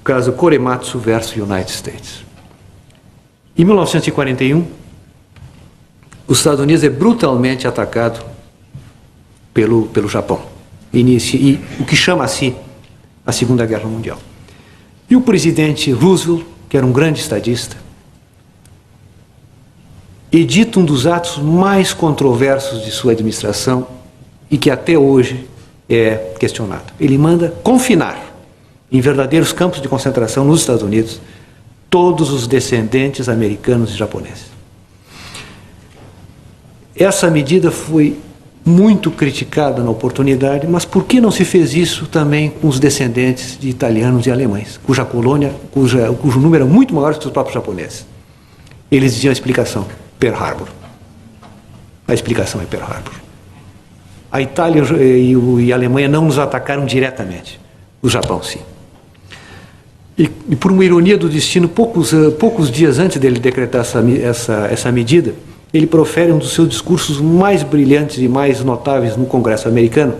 caso Korematsu versus United States. Em 1941, os Estados Unidos é brutalmente atacado pelo Japão. E o que chama a si a Segunda Guerra Mundial. E o presidente Roosevelt, que era um grande estadista, edita um dos atos mais controversos de sua administração e que até hoje é questionado. Ele manda confinar em verdadeiros campos de concentração nos Estados Unidos todos os descendentes americanos e japoneses. Essa medida foi muito criticada na oportunidade, mas por que não se fez isso também com os descendentes de italianos e alemães, cuja colônia, cujo número é muito maior que os próprios japoneses? Eles diziam a explicação: Pearl Harbor. A explicação é Pearl Harbor. A Itália e a Alemanha não nos atacaram diretamente, o Japão sim. E por uma ironia do destino, poucos dias antes dele decretar essa medida, ele profere um dos seus discursos mais brilhantes e mais notáveis no Congresso americano,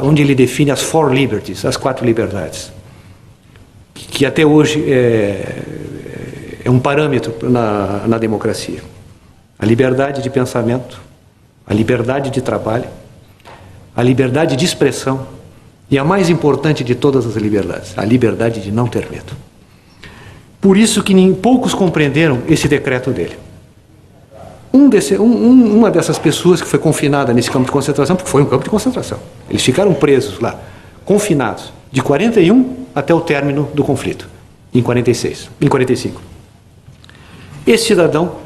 onde ele define as four liberties, as 4 liberdades, que até hoje é um parâmetro na democracia. A liberdade de pensamento, a liberdade de trabalho, a liberdade de expressão e a mais importante de todas as liberdades, a liberdade de não ter medo. Por isso que poucos compreenderam esse decreto dele. Uma dessas pessoas que foi confinada nesse campo de concentração, porque foi um campo de concentração, eles ficaram presos lá, confinados, de 41 até o término do conflito, em 45. Esse cidadão,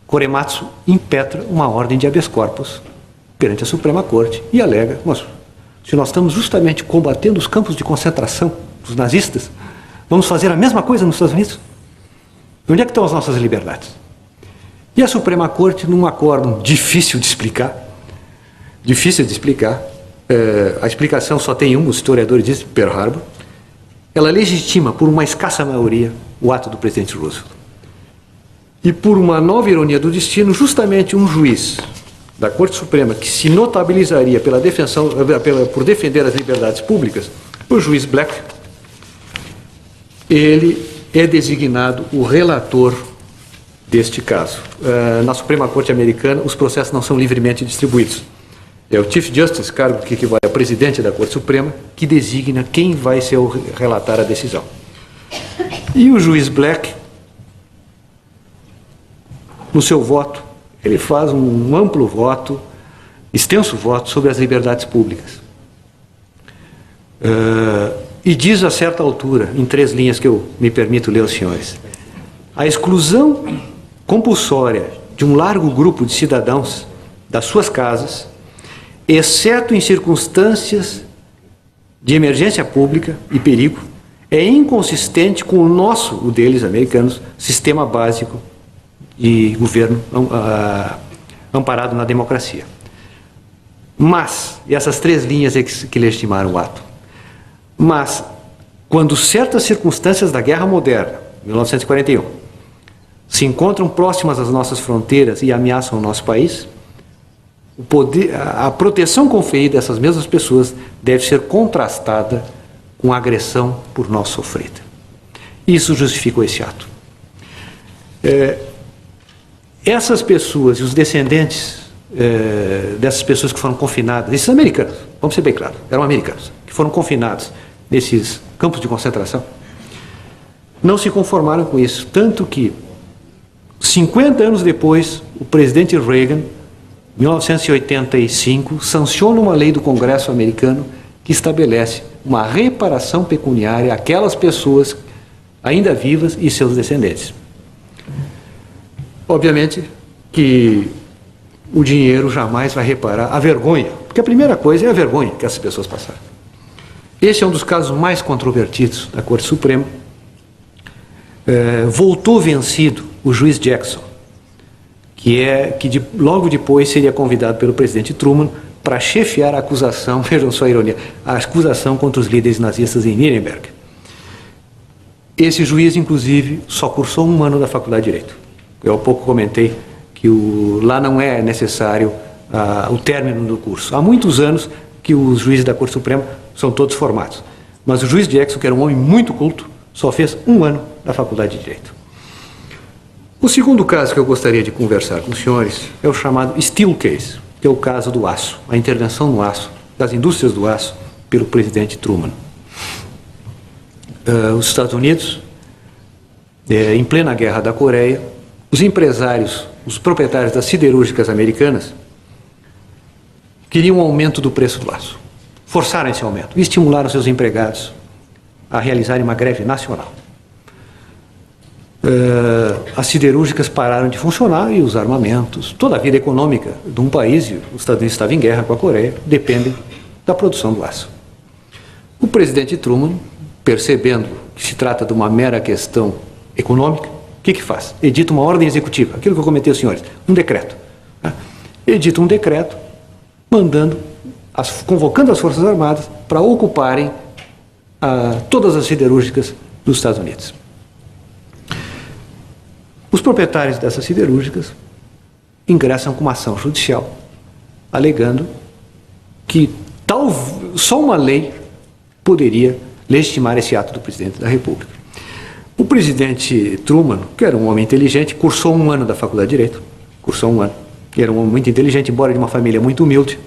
Korematsu, impetra uma ordem de habeas corpus perante a Suprema Corte e alega: mas se nós estamos justamente combatendo os campos de concentração dos nazistas, vamos fazer a mesma coisa nos Estados Unidos? Onde é que estão as nossas liberdades? E a Suprema Corte, num acórdão difícil de explicar, a explicação só tem um, os historiadores dizem, Pearl Harbor, ela legitima por uma escassa maioria o ato do presidente Roosevelt. E por uma nova ironia do destino, justamente um juiz da Corte Suprema que se notabilizaria por defender as liberdades públicas, o juiz Black, ele é designado o relator deste caso. Na Suprema Corte Americana, os processos não são livremente distribuídos. É o Chief Justice, cargo que equivale ao presidente da Corte Suprema, que designa quem vai ser o relatar a decisão. E o juiz Black, no seu voto, ele faz um amplo voto, extenso voto sobre as liberdades públicas. E diz a certa altura, em 3 linhas que eu me permito ler aos senhores: a exclusão compulsória de um largo grupo de cidadãos das suas casas, exceto em circunstâncias de emergência pública e perigo, é inconsistente com o nosso, o deles, americanos, sistema básico de governo amparado na democracia. Mas, e essas 3 linhas é que legitimaram o ato, mas, quando certas circunstâncias da Guerra Moderna, 1941, se encontram próximas às nossas fronteiras e ameaçam o nosso país, a proteção conferida a essas mesmas pessoas deve ser contrastada com a agressão por nós sofrida. Isso justificou esse ato. Essas pessoas e os descendentes dessas pessoas que foram confinadas, esses americanos, vamos ser bem claros, eram americanos, que foram confinados nesses campos de concentração, não se conformaram com isso, tanto que 50 anos depois, o presidente Reagan, em 1985, sanciona uma lei do Congresso americano que estabelece uma reparação pecuniária àquelas pessoas ainda vivas e seus descendentes. Obviamente que o dinheiro jamais vai reparar a vergonha, porque a primeira coisa é a vergonha que essas pessoas passaram. Esse é um dos casos mais controvertidos da Corte Suprema. Voltou vencido o juiz Jackson, que logo depois seria convidado pelo presidente Truman para chefiar a acusação, vejam só a ironia, a acusação contra os líderes nazistas em Nuremberg. Esse juiz, inclusive, só cursou 1 ano da Faculdade de Direito. Eu há pouco comentei que lá não é necessário o término do curso. Há muitos anos que os juízes da Corte Suprema são todos formados. Mas o juiz Jackson, que era um homem muito culto, só fez 1 ano na Faculdade de Direito. O segundo caso que eu gostaria de conversar com os senhores é o chamado Steel Case, que é o caso do aço, a intervenção no aço, das indústrias do aço, pelo presidente Truman. Os Estados Unidos, em plena guerra da Coreia, os empresários, os proprietários das siderúrgicas americanas, queriam um aumento do preço do aço. Forçaram esse aumento e estimularam seus empregados a realizarem uma greve nacional. As siderúrgicas pararam de funcionar e os armamentos, toda a vida econômica de um país, e os Estados Unidos estavam em guerra com a Coreia, dependem da produção do aço. O presidente Truman, percebendo que se trata de uma mera questão econômica, o que faz? Edita uma ordem executiva, aquilo que eu comentei aos senhores, um decreto. Edita um decreto convocando as Forças Armadas para ocuparem todas as siderúrgicas dos Estados Unidos. Os proprietários dessas siderúrgicas ingressam com uma ação judicial, alegando que só uma lei poderia legitimar esse ato do presidente da República. O presidente Truman, que era um homem inteligente, cursou 1 ano da Faculdade de Direito, era um homem muito inteligente, embora de uma família muito humilde.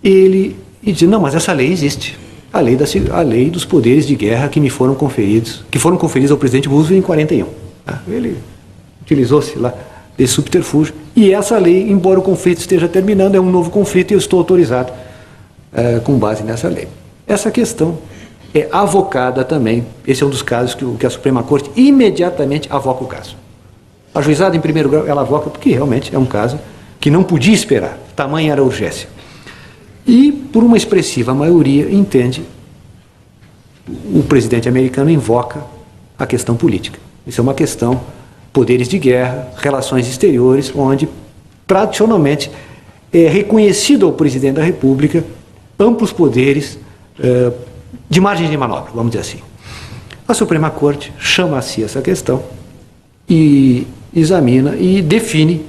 Ele disse: não, mas essa lei existe, a lei dos poderes de guerra que foram conferidos ao presidente Roosevelt em 41. Ele utilizou-se lá desse subterfúgio, e essa lei, embora o conflito esteja terminando, é um novo conflito e eu estou autorizado com base nessa lei. Essa questão é avocada também, esse é um dos casos que a Suprema Corte imediatamente avoca o caso. A juizada em primeiro grau, ela avoca porque realmente é um caso que não podia esperar, tamanha era a urgência. E, por uma expressiva maioria, entende, o presidente americano invoca a questão política. Isso é uma questão, poderes de guerra, relações exteriores, onde tradicionalmente é reconhecido ao presidente da República amplos poderes de margem de manobra, vamos dizer assim. A Suprema Corte chama a si essa questão e examina e define,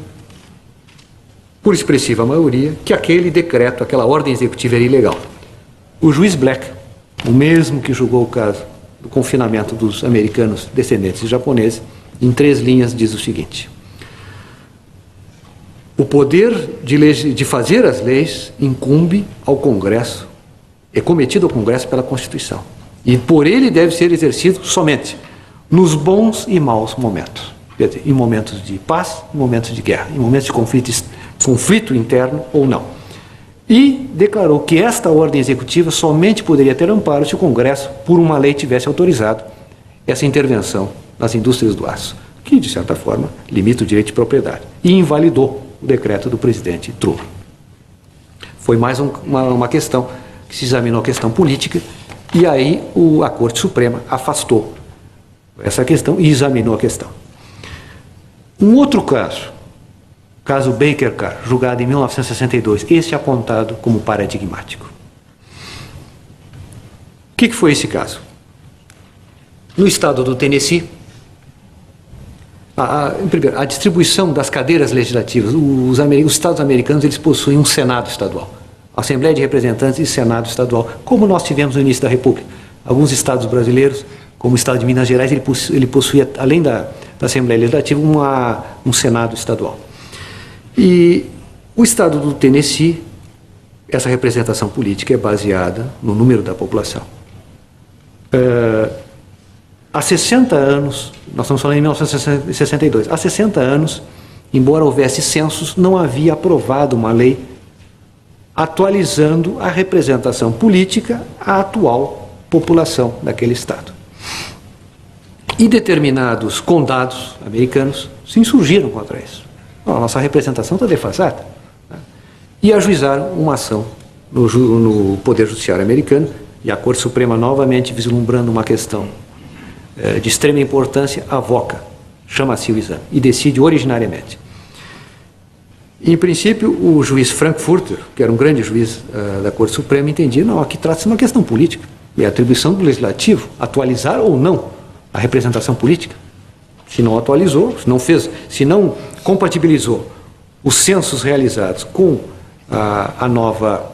por expressiva maioria, que aquele decreto, aquela ordem executiva era ilegal. O juiz Black, o mesmo que julgou o caso do confinamento dos americanos descendentes de japoneses, em 3 linhas diz o seguinte: o poder de fazer as leis incumbe ao Congresso, é cometido ao Congresso pela Constituição, e por ele deve ser exercido somente nos bons e maus momentos, quer dizer, em momentos de paz, em momentos de guerra, em momentos de conflito interno ou não. E declarou que esta ordem executiva somente poderia ter amparo se o Congresso, por uma lei, tivesse autorizado essa intervenção nas indústrias do aço, que, de certa forma, limita o direito de propriedade, e invalidou o decreto do presidente Truman. Foi mais uma questão que se examinou, a questão política, e aí a Corte Suprema afastou essa questão e examinou a questão. Um outro caso Baker Carr, julgado em 1962, esse apontado como paradigmático. O que foi esse caso? No estado do Tennessee, a distribuição das cadeiras legislativas, os estados americanos, eles possuem um Senado estadual, Assembleia de Representantes e Senado estadual, como nós tivemos no início da República. Alguns estados brasileiros, como o estado de Minas Gerais, ele possuía, além da Assembleia Legislativa, um Senado estadual. E o estado do Tennessee, essa representação política é baseada no número da população. Há 60 anos, nós estamos falando em 1962, há 60 anos, embora houvesse censos, não havia aprovado uma lei atualizando a representação política à atual população daquele estado. E determinados condados americanos se insurgiram contra isso. A nossa representação está defasada. E ajuizaram uma ação no Poder Judiciário americano, e a Corte Suprema, novamente vislumbrando uma questão de extrema importância, avoca, chama-se o exame, e decide originariamente. Em princípio, o juiz Frankfurter, que era um grande juiz da Corte Suprema, entendia, não, aqui trata-se de uma questão política, e a atribuição do Legislativo, atualizar ou não a representação política. Se não atualizou, se não compatibilizou os censos realizados com a nova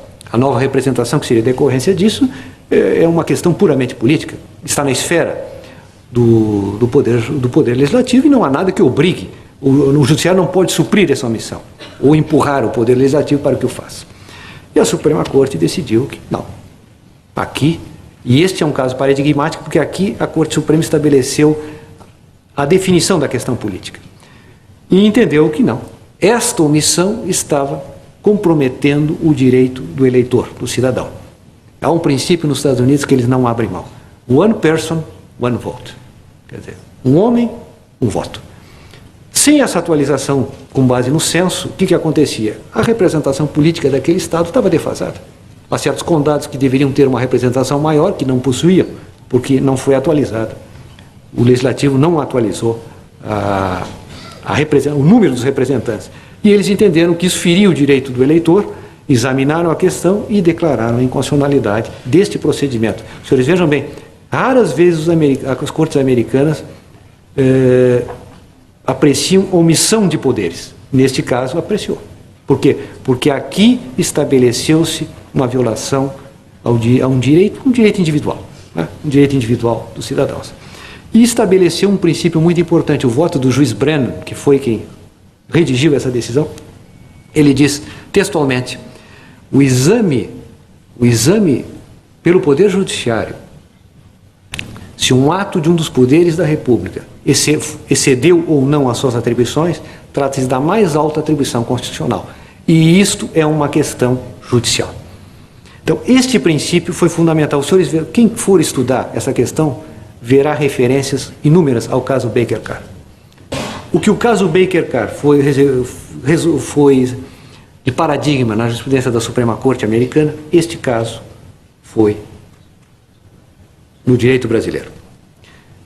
representação, que seria decorrência disso, é uma questão puramente política, está na esfera do poder legislativo e não há nada que obrigue. O judiciário não pode suprir essa missão ou empurrar o poder legislativo para que o faça. E a Suprema Corte decidiu que não. Aqui, e este é um caso paradigmático, porque aqui a Corte Suprema estabeleceu a definição da questão política. E entendeu que não. Esta omissão estava comprometendo o direito do eleitor, do cidadão. Há um princípio nos Estados Unidos que eles não abrem mão. One person, one vote. Quer dizer, um homem, um voto. Sem essa atualização com base no censo, o que acontecia? A representação política daquele Estado estava defasada. Há certos condados que deveriam ter uma representação maior, que não possuíam, porque não foi atualizada. O Legislativo não atualizou o número dos representantes. E eles entenderam que isso feria o direito do eleitor, examinaram a questão e declararam a inconstitucionalidade deste procedimento. Os senhores vejam bem, raras vezes as cortes americanas apreciam omissão de poderes. Neste caso, apreciou. Por quê? Porque aqui estabeleceu-se uma violação a um direito individual, né? Um direito individual dos cidadãos. E estabeleceu um princípio muito importante. O voto do juiz Brennan, que foi quem redigiu essa decisão, ele diz textualmente: o exame pelo Poder Judiciário, se um ato de um dos poderes da República excedeu ou não as suas atribuições, trata-se da mais alta atribuição constitucional. E isto é uma questão judicial. Então, este princípio foi fundamental. Os senhores, quem for estudar essa questão, verá referências inúmeras ao caso Baker Carr. O que o caso Baker Carr foi de paradigma na jurisprudência da Suprema Corte americana, este caso foi no direito brasileiro.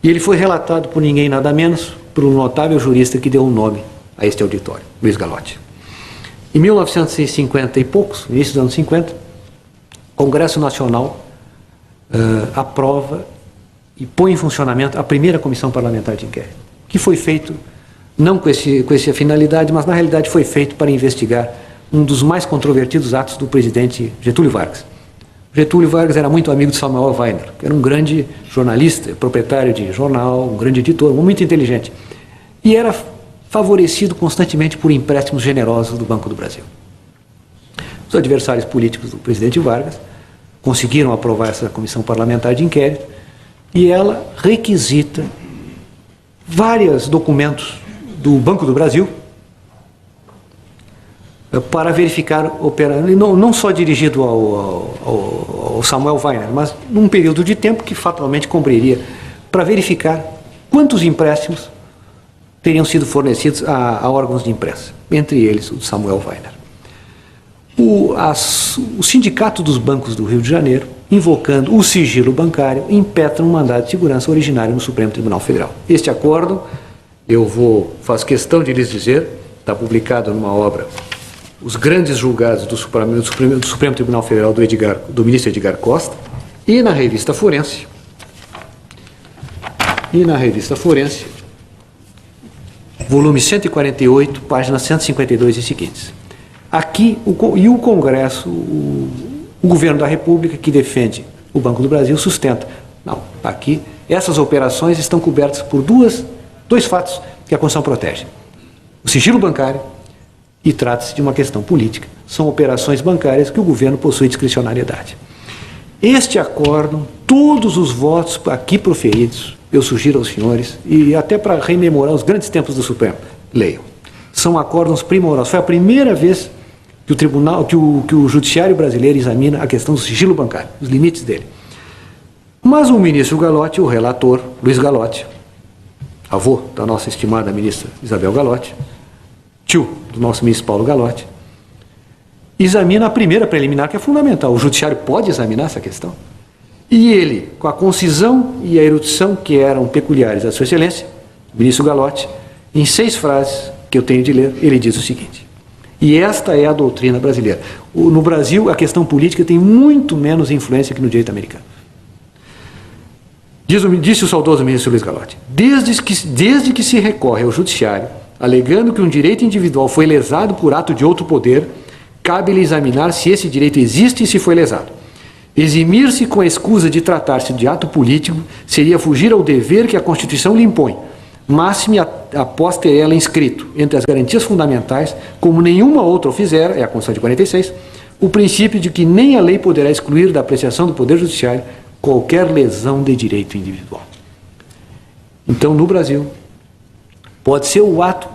E ele foi relatado por ninguém nada menos por um notável jurista que deu um nome a este auditório, Luiz Gallotti. Em 1950 e poucos, no início dos anos 50, o Congresso Nacional aprova e põe em funcionamento a primeira comissão parlamentar de inquérito, que foi feito não com essa finalidade, mas na realidade foi feito para investigar um dos mais controvertidos atos do presidente Getúlio Vargas. Getúlio Vargas era muito amigo de Samuel Weiner, que era um grande jornalista, proprietário de jornal, um grande editor, muito inteligente. E era favorecido constantemente por empréstimos generosos do Banco do Brasil. Os adversários políticos do presidente Vargas conseguiram aprovar essa comissão parlamentar de inquérito e ela requisita vários documentos do Banco do Brasil para verificar não só dirigido ao Samuel Weiner, mas num período de tempo que fatalmente cobriria, para verificar quantos empréstimos teriam sido fornecidos a órgãos de imprensa, entre eles o de Samuel Weiner. O Sindicato dos Bancos do Rio de Janeiro, invocando o sigilo bancário, impetra um mandado de segurança originário no Supremo Tribunal Federal. Este acórdão, faço questão de lhes dizer, está publicado numa obra, Os Grandes Julgados do Supremo Tribunal Federal do ministro Edgar Costa, e na revista Forense, volume 148, páginas 152 e seguintes. Aqui, o Congresso, o governo da República, que defende o Banco do Brasil, sustenta. Não, aqui, essas operações estão cobertas por dois fatos que a Constituição protege. O sigilo bancário e trata-se de uma questão política. São operações bancárias que o governo possui discricionariedade. Este acórdão, todos os votos aqui proferidos, eu sugiro aos senhores, e até para rememorar os grandes tempos do Supremo, leiam. São acórdãos primorosos. Foi a primeira vez que o judiciário brasileiro examina a questão do sigilo bancário, os limites dele. Mas o ministro Gallotti, o relator, Luiz Gallotti, avô da nossa estimada ministra Isabel Gallotti, tio do nosso ministro Paulo Gallotti, examina a primeira preliminar, que é fundamental. O judiciário pode examinar essa questão. E ele, com a concisão e a erudição que eram peculiares à sua excelência, o ministro Gallotti, em 6 frases que eu tenho de ler, ele diz o seguinte: e esta é a doutrina brasileira. No Brasil, a questão política tem muito menos influência que no direito americano. Disse o saudoso ministro Luiz Gallotti: desde que se recorre ao judiciário, alegando que um direito individual foi lesado por ato de outro poder, cabe-lhe examinar se esse direito existe e se foi lesado. Eximir-se com a escusa de tratar-se de ato político seria fugir ao dever que a Constituição lhe impõe, máxime após ter ela inscrito, entre as garantias fundamentais, como nenhuma outra o fizera, é a Constituição de 46, o princípio de que nem a lei poderá excluir da apreciação do Poder Judiciário qualquer lesão de direito individual. Então, no Brasil, pode ser o ato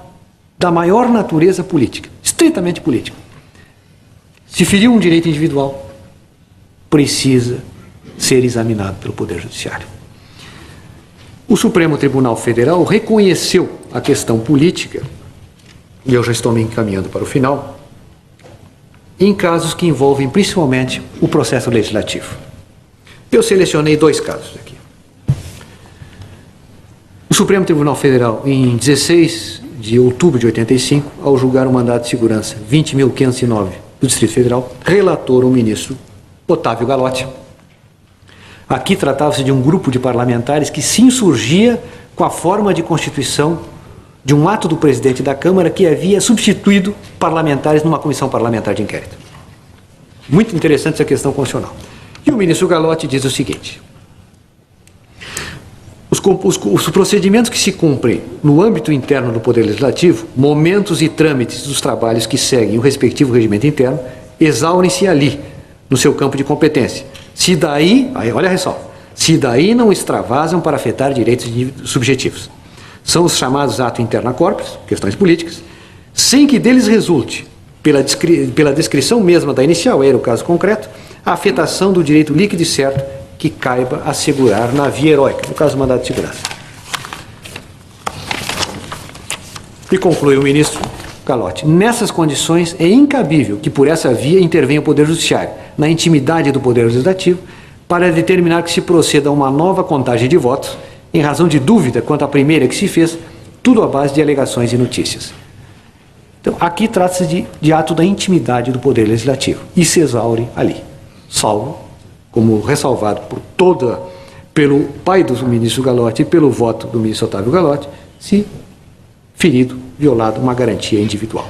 da maior natureza política, estritamente político. Se feriu um direito individual, precisa ser examinado pelo Poder Judiciário. O Supremo Tribunal Federal reconheceu a questão política, e eu já estou me encaminhando para o final, em casos que envolvem principalmente o processo legislativo. Eu selecionei 2 casos aqui. O Supremo Tribunal Federal, em 16 de outubro de 85, ao julgar o mandato de segurança 20.509 do Distrito Federal, relator o ministro Otávio Galotti. Aqui tratava-se de um grupo de parlamentares que se insurgia com a forma de constituição de um ato do presidente da Câmara que havia substituído parlamentares numa comissão parlamentar de inquérito. Muito interessante essa questão constitucional. E o ministro Galotti diz o seguinte: os procedimentos que se cumprem no âmbito interno do Poder Legislativo, momentos e trâmites dos trabalhos que seguem o respectivo regimento interno, exaurem-se ali, no seu campo de competência. Se daí, olha a ressalva, se daí não extravasam para afetar direitos subjetivos. São os chamados ato interna corpus, questões políticas, sem que deles resulte, pela descrição mesma da inicial, era o caso concreto, a afetação do direito líquido e certo que caiba assegurar na via heróica, no caso do mandato de segurança. E conclui o ministro Galotti: nessas condições é incabível que por essa via intervenha o Poder Judiciário, na intimidade do Poder Legislativo, para determinar que se proceda a uma nova contagem de votos, em razão de dúvida quanto à primeira que se fez, tudo à base de alegações e notícias. Então, aqui trata-se de ato da intimidade do Poder Legislativo, e se exaure ali, salvo, como ressalvado pelo pai do ministro Galotti e pelo voto do ministro Otávio Galotti, se ferido, violado uma garantia individual.